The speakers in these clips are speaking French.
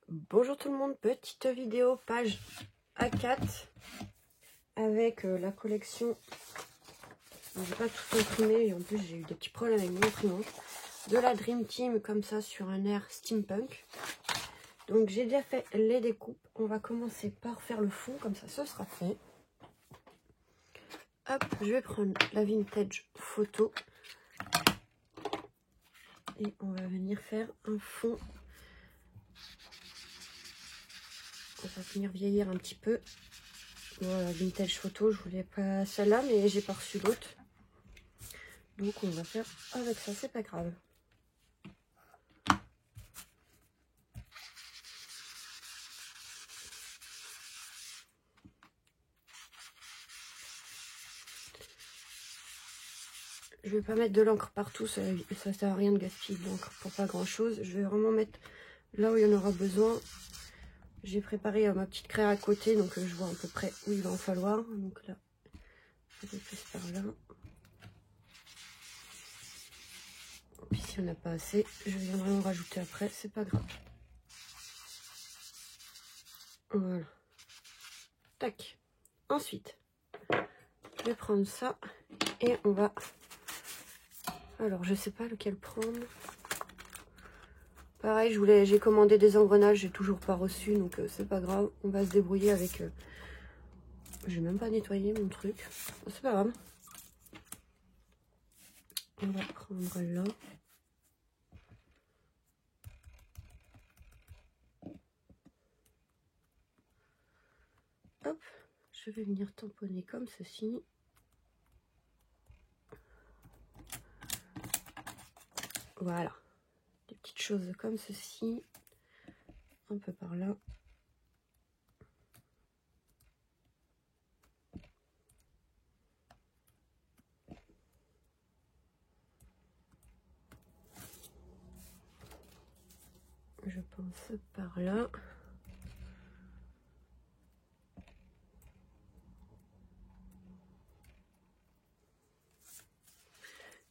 Bonjour tout le monde, petite vidéo page A4 avec la collection. J'ai pas tout imprimé et en plus j'ai eu des petits problèmes avec mon imprimante. De la Dream Team comme ça sur un air steampunk. Donc j'ai déjà fait les découpes. On va commencer par faire le fond, comme ça ce sera fait. Hop, je vais prendre la vintage photo et on va venir faire un fond. On va venir vieillir un petit peu. Voilà, vintage photo, je voulais pas celle-là, mais j'ai pas reçu l'autre. Donc on va faire avec ça, c'est pas grave. Je vais pas mettre de l'encre partout, ça sert à rien de gaspiller de l'encre pour pas grand chose. Je vais vraiment mettre là où il y en aura besoin. J'ai préparé ma petite craie à côté, donc je vois à peu près où il va en falloir. Donc là, je vais plus par là. Puis s'il n'y en a pas assez, je viendrai en rajouter après, c'est pas grave. Voilà. Tac. Ensuite, je vais prendre ça et on va... Alors, je sais pas lequel prendre. Pareil, j'ai commandé des engrenages, j'ai toujours pas reçu, donc c'est pas grave. On va se débrouiller avec... J'ai même pas nettoyé mon truc. C'est pas grave. On va prendre là. Hop, je vais venir tamponner comme ceci. Voilà. Des petites choses comme ceci. Un peu par là. Je pense par là.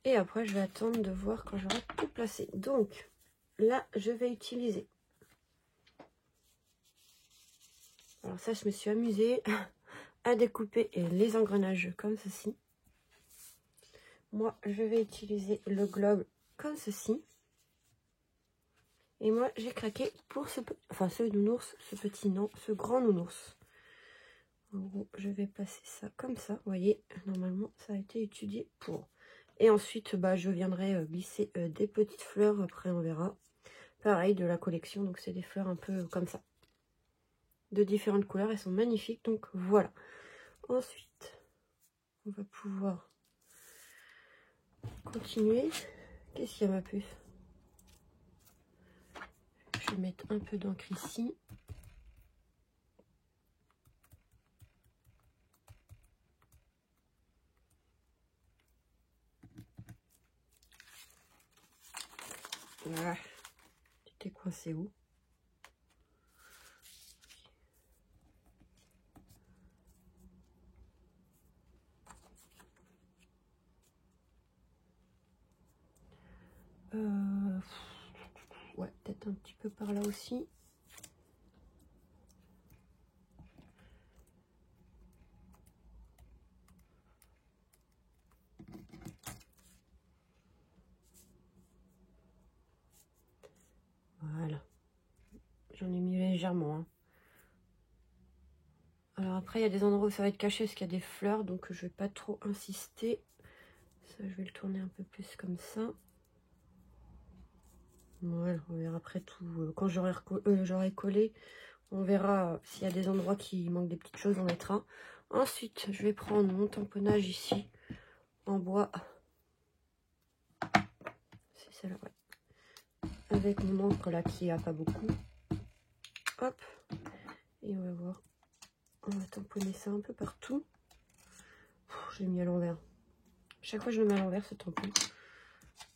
Et après, je vais attendre de voir quand j'aurai tout placé. Donc, là, je vais utiliser. Alors ça, je me suis amusée à découper les engrenages comme ceci. Moi, je vais utiliser le globe comme ceci. Et moi, j'ai craqué pour ce nounours, ce petit non, ce grand nounours. En gros, je vais passer ça comme ça. Vous voyez, normalement, ça a été étudié pour. Et ensuite, bah, je viendrai glisser des petites fleurs. Après, on verra. Pareil, de la collection. Donc, c'est des fleurs un peu comme ça. De différentes couleurs. Elles sont magnifiques. Donc, voilà. Ensuite, on va pouvoir continuer. Qu'est-ce qu'il y a, ma puce? Je vais mettre un peu d'encre ici. Voilà. Tu t'es coincé où? Ouais, peut-être un petit peu par là aussi. Voilà. J'en ai mis légèrement. Hein. Alors après, il y a des endroits où ça va être caché parce qu'il y a des fleurs. Donc, je vais pas trop insister. Ça, je vais le tourner un peu plus comme ça. Voilà, on verra après tout. Quand j'aurai collé, on verra s'il y a des endroits qui manquent des petites choses, on mettra. Ensuite, je vais prendre mon tamponnage ici en bois. C'est celle-là, ouais. Avec mon encre là qui a pas beaucoup. Hop. Et on va voir. On va tamponner ça un peu partout. J'ai mis à l'envers. Chaque fois que je le mets à l'envers, ce tampon.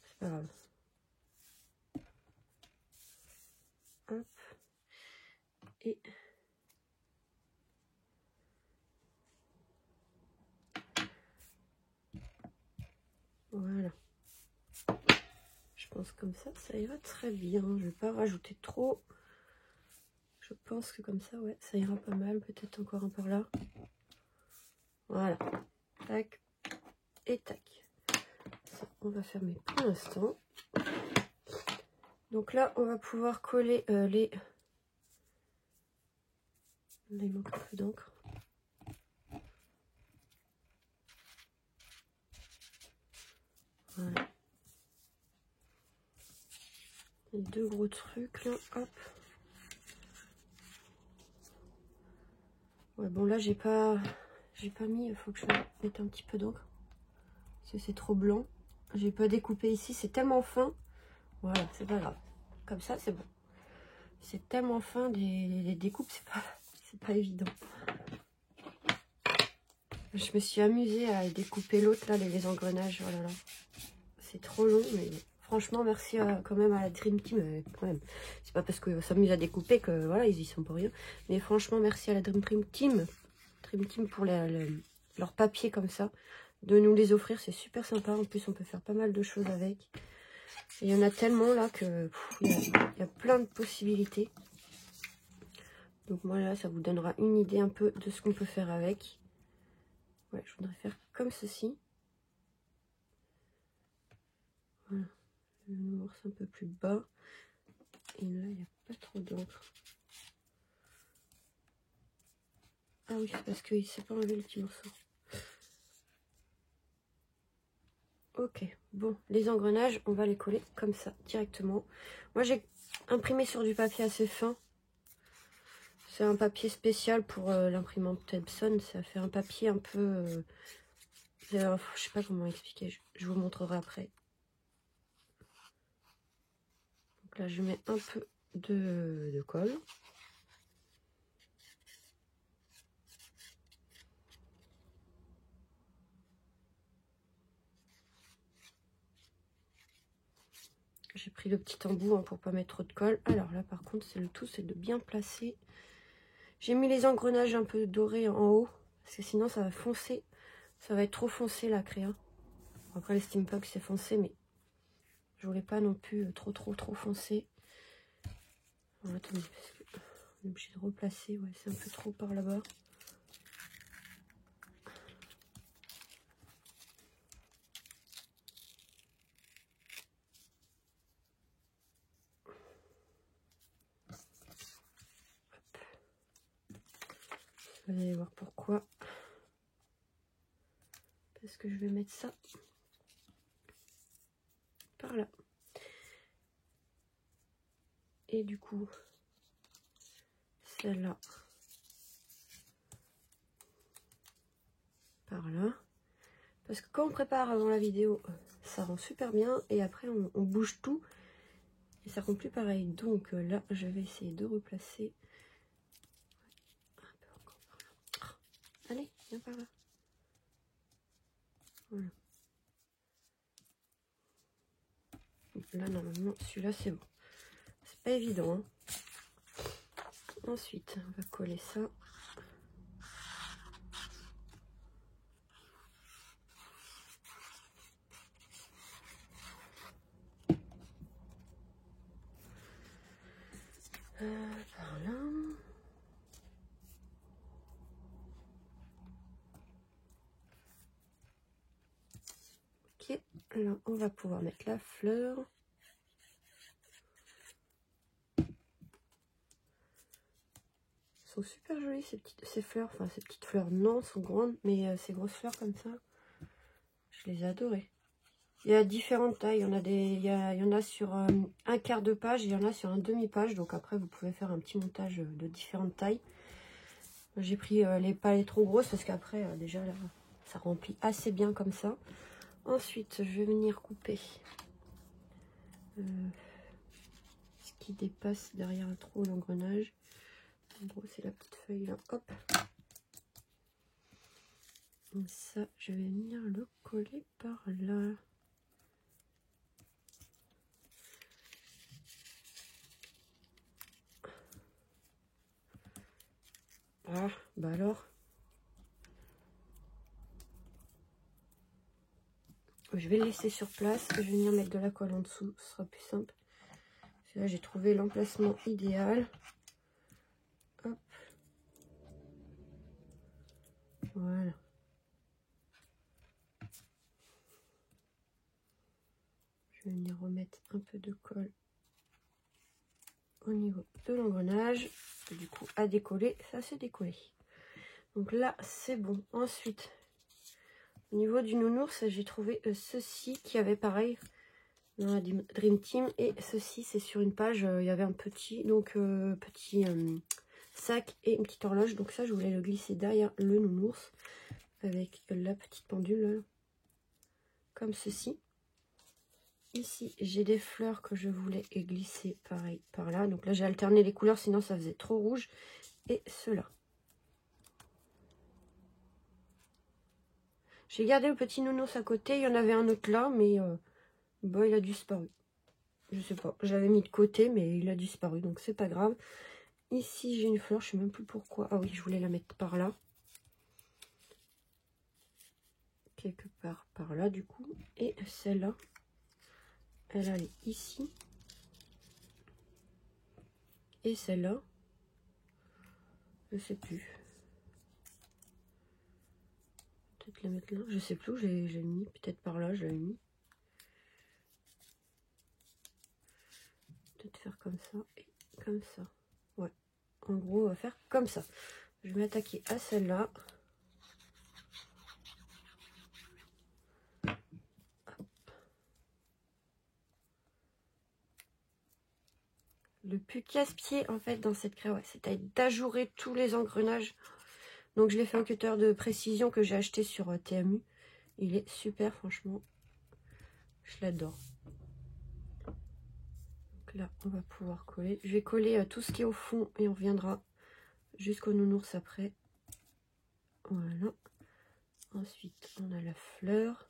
C'est pas grave. Hop. Et voilà. Je pense comme ça ira très bien. Je vais pas rajouter trop. Je pense que comme ça, ouais, ça ira pas mal. Peut-être encore un par là. Voilà. Tac. Et tac. Ça, on va fermer pour l'instant. Donc là, on va pouvoir coller les... Là, il manque un peu d'encre. Voilà. Les deux gros trucs là, hop. Ouais, bon là j'ai pas mis, il faut que je mette un petit peu d'encre. Parce que c'est trop blanc. J'ai pas découpé ici, c'est tellement fin. Voilà, c'est pas grave. Comme ça, c'est bon. C'est tellement fin, les découpes, c'est pas évident. Je me suis amusée à découper l'autre, là, les engrenages. Oh là là. C'est trop long, mais franchement, merci quand même à la Dream Team. Quand même. C'est pas parce qu'on s'amuse à découper que voilà, ils y sont pour rien. Mais franchement, merci à la Dream Team. Dream Team pour leur papier comme ça. De nous les offrir, c'est super sympa. En plus, on peut faire pas mal de choses avec. Et il y en a tellement là que il y a plein de possibilités. Donc moi là, ça vous donnera une idée un peu de ce qu'on peut faire avec. Ouais, je voudrais faire comme ceci. Voilà. Je vais m'amorcer un peu plus bas. Et là, il n'y a pas trop d'encre. Ah oui, c'est parce qu'il ne s'est pas enlevé le petit morceau. Ok, bon, les engrenages, on va les coller comme ça, directement. Moi, j'ai imprimé sur du papier assez fin. C'est un papier spécial pour l'imprimante Epson. Ça fait un papier un peu... je sais pas comment expliquer, je vous montrerai après. Donc là, je mets un peu de colle. J'ai pris le petit embout hein, pour pas mettre trop de colle. Alors là, par contre, c'est le tout, c'est de bien placer. J'ai mis les engrenages un peu dorés en haut, parce que sinon ça va foncer. Ça va être trop foncé la créa. Après les Steampunk c'est foncé, mais je voulais pas non plus trop foncé. Bon, attendez, parce que on est obligé de replacer. Ouais, c'est un peu trop par là-bas. Vous allez voir pourquoi. Parce que je vais mettre ça par là. Et du coup, celle-là par là. Parce que quand on prépare avant la vidéo, ça rend super bien. Et après, on bouge tout. Et ça rend plus pareil. Donc là, je vais essayer de replacer. Un peu encore par là. Allez, viens par là. Voilà. Là, normalement, celui-là, c'est bon. C'est pas évident. Hein. Ensuite, on va coller ça. Par là. Ok, alors on va pouvoir mettre la fleur. Elles sont super jolies ces fleurs, enfin ces petites fleurs non, sont grandes, mais ces grosses fleurs comme ça, je les ai adorées. Il y a différentes tailles, il y en a sur un quart de page, il y en a sur un demi-page, donc après vous pouvez faire un petit montage de différentes tailles. J'ai pris pas les trop grosses parce qu'après déjà là, ça remplit assez bien comme ça. Ensuite, je vais venir couper ce qui dépasse derrière trop l'engrenage. En gros, c'est la petite feuille là. Hop. Et ça, je vais venir le coller par là. Ah, bah alors. Je vais le laisser sur place. Je vais venir mettre de la colle en dessous. Ce sera plus simple. Là, j'ai trouvé l'emplacement idéal. Hop. Voilà. Je vais venir remettre un peu de colle au niveau de l'engrenage. Du coup, à décoller, ça c'est décollé. Donc là, c'est bon. Ensuite, au niveau du nounours, j'ai trouvé ceci qui avait pareil dans la Dream Team. Et ceci, c'est sur une page, il y avait un petit, petit sac et une petite horloge. Donc ça, je voulais le glisser derrière le nounours avec la petite pendule, comme ceci. Ici, j'ai des fleurs que je voulais glisser pareil par là. Donc là, j'ai alterné les couleurs, sinon ça faisait trop rouge. Et cela. J'ai gardé le petit nounours à côté. Il y en avait un autre là, mais bon, il a disparu. Je sais pas. J'avais mis de côté, mais il a disparu, donc c'est pas grave. Ici, j'ai une fleur. Je sais même plus pourquoi. Ah oui, je voulais la mettre par là. Quelque part par là, du coup. Et celle-là, elle allait ici. Et celle-là, je sais plus. Peut-être la mettre là. Je sais plus où j'ai mis. Peut-être par là, je l'avais mis. Peut-être faire comme ça et comme ça. Ouais. En gros, on va faire comme ça. Je vais m'attaquer à celle-là. Le plus casse-pied en fait dans cette craie, ouais, c'est d'ajourer tous les engrenages. Donc je l'ai fait en cutter de précision que j'ai acheté sur TMU. Il est super, franchement. Je l'adore. Donc là, on va pouvoir coller. Je vais coller tout ce qui est au fond et on reviendra jusqu'au nounours après. Voilà. Ensuite, on a la fleur.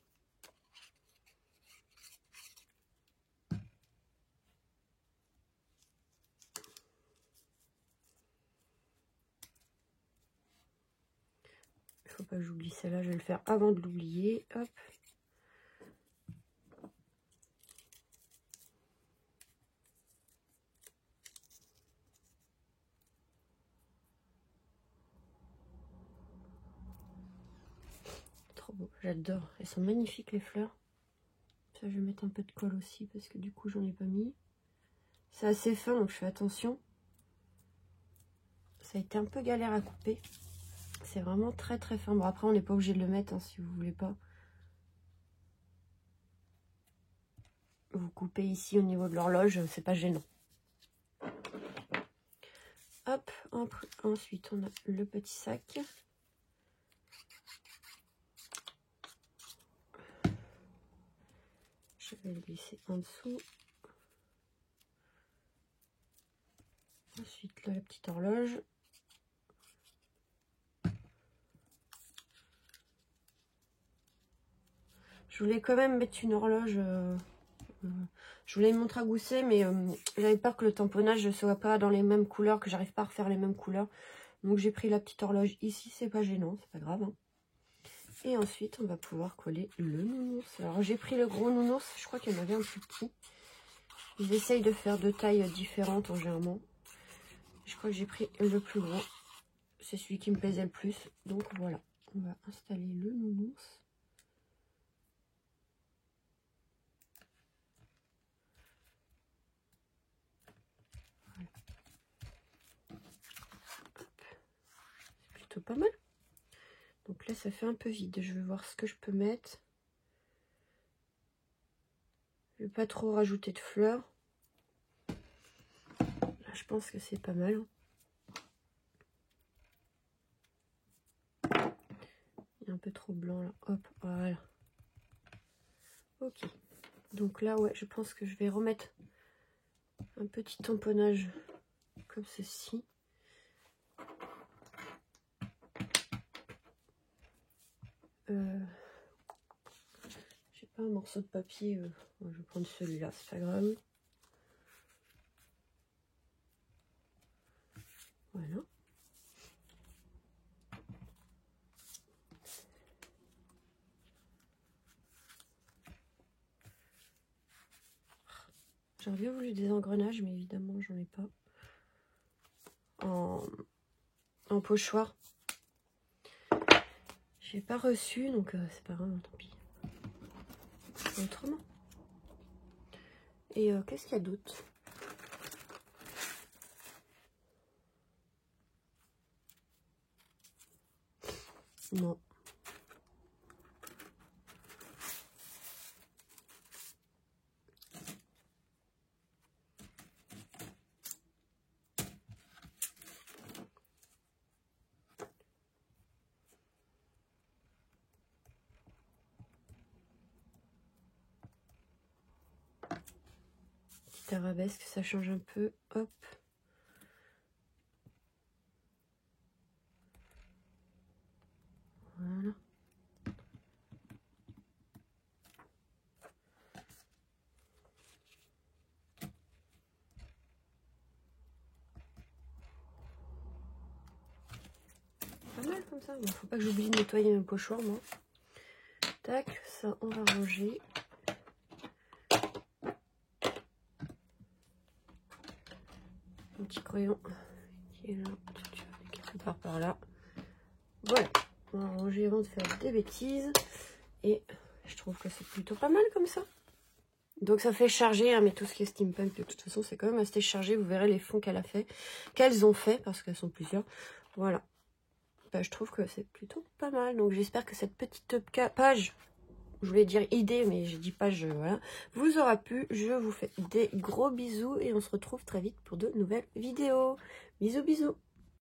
Il faut pas que j'oublie celle-là, je vais le faire avant de l'oublier. Hop. Trop beau, j'adore. Elles sont magnifiques les fleurs. Ça, je vais mettre un peu de colle aussi parce que du coup, j'en ai pas mis. C'est assez fin, donc je fais attention. Ça a été un peu galère à couper. C'est vraiment très très fin. Bon, après, on n'est pas obligé de le mettre hein, si vous voulez pas. Vous coupez ici au niveau de l'horloge, c'est pas gênant. Hop, ensuite on a le petit sac. Je vais le glisser en dessous. Ensuite là, la petite horloge. Je voulais quand même mettre une horloge. Je voulais une montre à gousset, mais j'avais peur que le tamponnage ne soit pas dans les mêmes couleurs, que j'arrive pas à refaire les mêmes couleurs. Donc j'ai pris la petite horloge ici, c'est pas gênant, c'est pas grave. Hein. Et ensuite, on va pouvoir coller le nounours. Alors j'ai pris le gros nounours, je crois qu'il y en avait un plus petit. Ils essayent de faire deux tailles différentes en généralement. Je crois que j'ai pris le plus gros. C'est celui qui me plaisait le plus. Donc voilà, on va installer le nounours. Voilà. C'est plutôt pas mal. Donc là, ça fait un peu vide. Je vais voir ce que je peux mettre. Je vais pas trop rajouter de fleurs. Là, je pense que c'est pas mal. Il est un peu trop blanc là. Hop, voilà. Ok. Donc là, ouais, je pense que je vais remettre un petit tamponnage comme ceci. J'ai pas un morceau de papier. Bon, je vais prendre celui-là, c'est pas grave. Voilà. J'aurais bien voulu des engrenages, mais évidemment, j'en ai pas. en pochoir. J'ai pas reçu, donc c'est pas grave, tant pis. Autrement. Et qu'est-ce qu'il y a d'autre? Non. Petite arabesque, ça change un peu. Hop. Voilà. Pas mal comme ça. Bon, faut pas que j'oublie de nettoyer mes pochoirs, moi. Tac, ça on va ranger. Un petit crayon qui est là, quelque part par là. Voilà, on va ranger avant de faire des bêtises. Et je trouve que c'est plutôt pas mal comme ça. Donc ça fait charger, hein, mais tout ce qui est steampunk, de toute façon, c'est quand même assez chargé. Vous verrez les fonds qu'elles ont fait, parce qu'elles sont plusieurs. Voilà. Ben, je trouve que c'est plutôt pas mal. Donc j'espère que cette petite page, je voulais dire idée, mais j'ai dit page, voilà, vous aura plu. Je vous fais des gros bisous et on se retrouve très vite pour de nouvelles vidéos. Bisous, bisous.